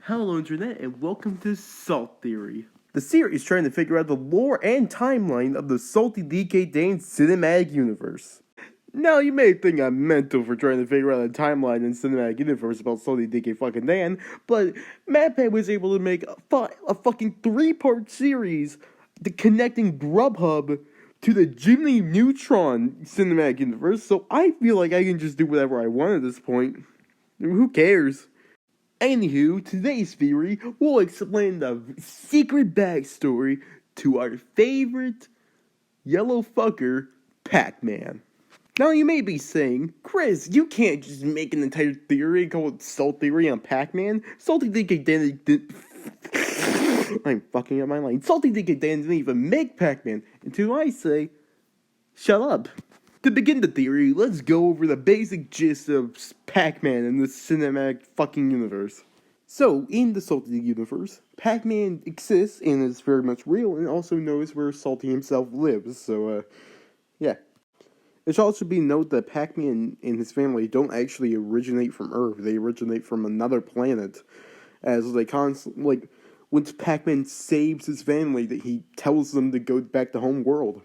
Hello, Internet, and welcome to Salt Theory. The series trying to figure out the lore and timeline of the Salty DK Dane Cinematic Universe. Now, you may think I'm mental for trying to figure out a timeline in Cinematic Universe about Salty DK fucking Dan, but MadPad was able to make a fucking 3-part series connecting Grubhub to the Jimmy Neutron Cinematic Universe, so I feel like I can just do whatever I want at this point. Who cares? Anywho, today's theory will explain the secret backstory to our favorite yellow fucker, Pacman. Now you may be saying, Chris, you can't just make an entire theory called Salt Theory on Pacman. Salty DK Dan I'm fucking up my line. Salty DK Dan didn't even make Pacman. Until I say, shut up. To begin the theory, let's go over the basic gist of Pacman in the cinematic fucking universe. So, in the Salty universe, Pacman exists and is very much real and also knows where Salty himself lives, so, yeah. It should also be noted that Pacman and his family don't actually originate from Earth, they originate from another planet, as they constantly, once Pacman saves his family, that he tells them to go back to home world.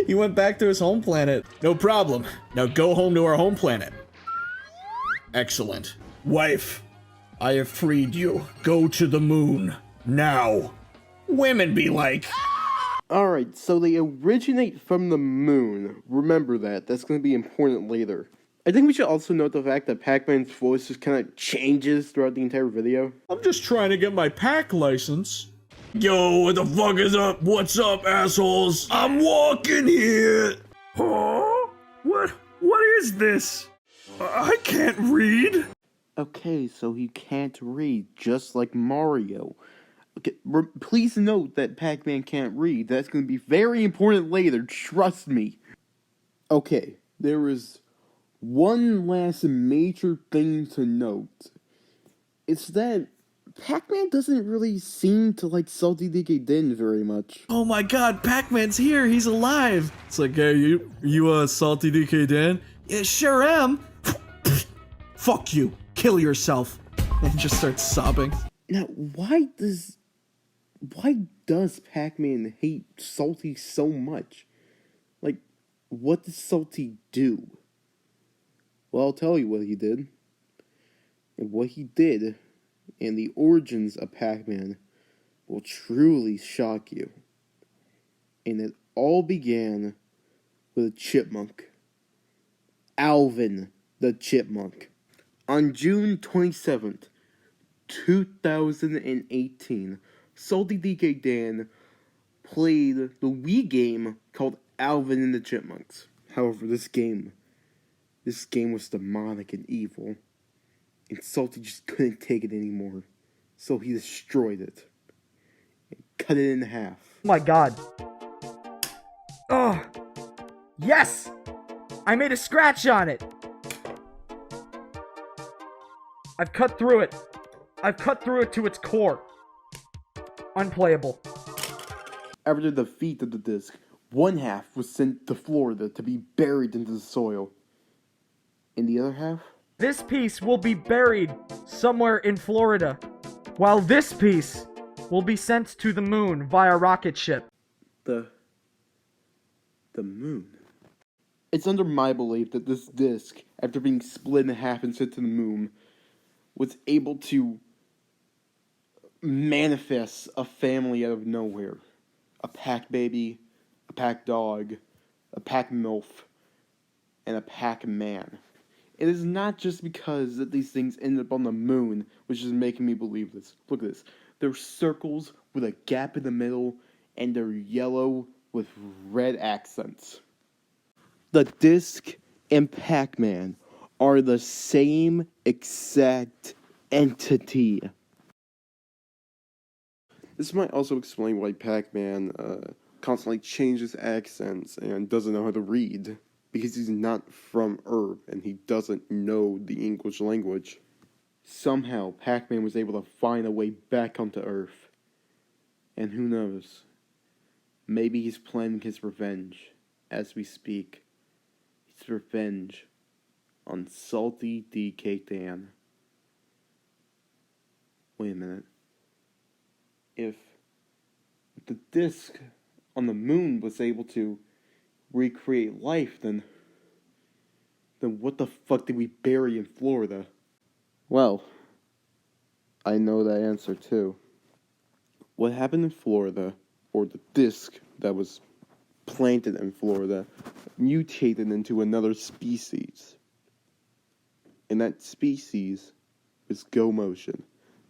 He went back to his home planet. No problem. Now go home to our home planet. Excellent. Wife, I have freed you. Go to the moon. Now. Women be like... Alright, so they originate from the moon. Remember that. That's going to be important later. I think we should also note the fact that Pacman's voice just kind of changes throughout the entire video. I'm just trying to get my pack license. Yo, what the fuck is up? What's up, assholes? I'm walking here! Huh? What is this? I can't read! Okay, so he can't read, just like Mario. Okay, please note that Pacman can't read. That's going to be very important later, trust me. Okay, there is one last major thing to note. It's that Pacman doesn't really seem to like Salty DK Din very much. Oh my god, Pacman's here, he's alive! It's like, hey, you Salty DK Dan? Yeah, sure am! Fuck you, kill yourself! And just starts sobbing. Now, why does Pacman hate Salty so much? Like, what does Salty do? Well, I'll tell you what he did. And what he did, and the origins of Pacman, will truly shock you. And it all began with a chipmunk. Alvin the Chipmunk. On June 27th, 2018, Salty DK Dan played the Wii game called Alvin and the Chipmunks. However, this game was demonic and evil, and Salty just couldn't take it anymore, so he destroyed it and cut it in half. Oh my god. Oh, yes! I made a scratch on it! I've cut through it. I've cut through it to its core. Unplayable. After the defeat of the disc, one half was sent to Florida to be buried into the soil. And the other half? This piece will be buried somewhere in Florida, while this piece will be sent to the moon via rocket ship. The moon. It's under my belief that this disc, after being split in half and sent to the moon, was able to manifest a family out of nowhere. A pack baby, a pack dog, a pack MILF, and a pack man. It is not just because that these things end up on the moon, which is making me believe this. Look at this. They're circles with a gap in the middle, and they're yellow with red accents. The disc and Pacman are the same exact entity. This might also explain why Pacman constantly changes accents and doesn't know how to read, because he's not from Earth and he doesn't know the English language. somehow Pacman was able to find a way back onto Earth. And who knows? Maybe he's planning his revenge as we speak. His revenge on Salty DK Dan. Wait a minute. If the disc on the moon was able to recreate life, then what the fuck did we bury in Florida? Well, I know that answer too. What happened in Florida, or the disc that was planted in Florida, mutated into another species. And that species is Go Motion.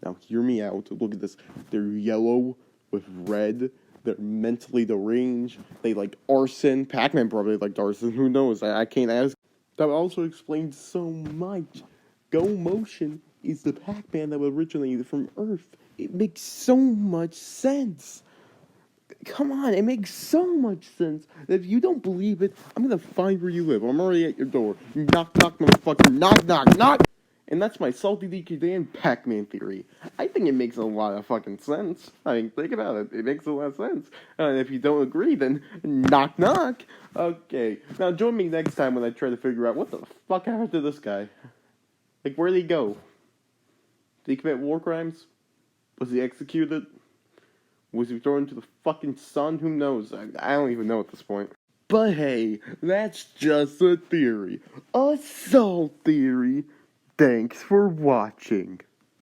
Now hear me out. Look at this. They're yellow with red. They're mentally deranged. They like arson. Pacman probably liked arson. Who knows? I can't ask. That also explains so much. Go Motion is the Pacman that originated from Earth. It makes so much sense. Come on, it makes so much sense. If you don't believe it, I'm gonna find where you live. I'm already at your door. Knock, knock, motherfucker. Knock, knock, knock. And that's my Salty DK Dan Pacman theory. I think it makes a lot of fucking sense. I mean, think about it. It makes a lot of sense. And if you don't agree, then knock, knock. Okay. Now join me next time when I try to figure out what the fuck happened to this guy. Like, where'd he go? Did he commit war crimes? Was he executed? Was he thrown into the fucking sun? Who knows? I don't even know at this point. But hey, that's just a theory. A salt theory. Thanks for watching.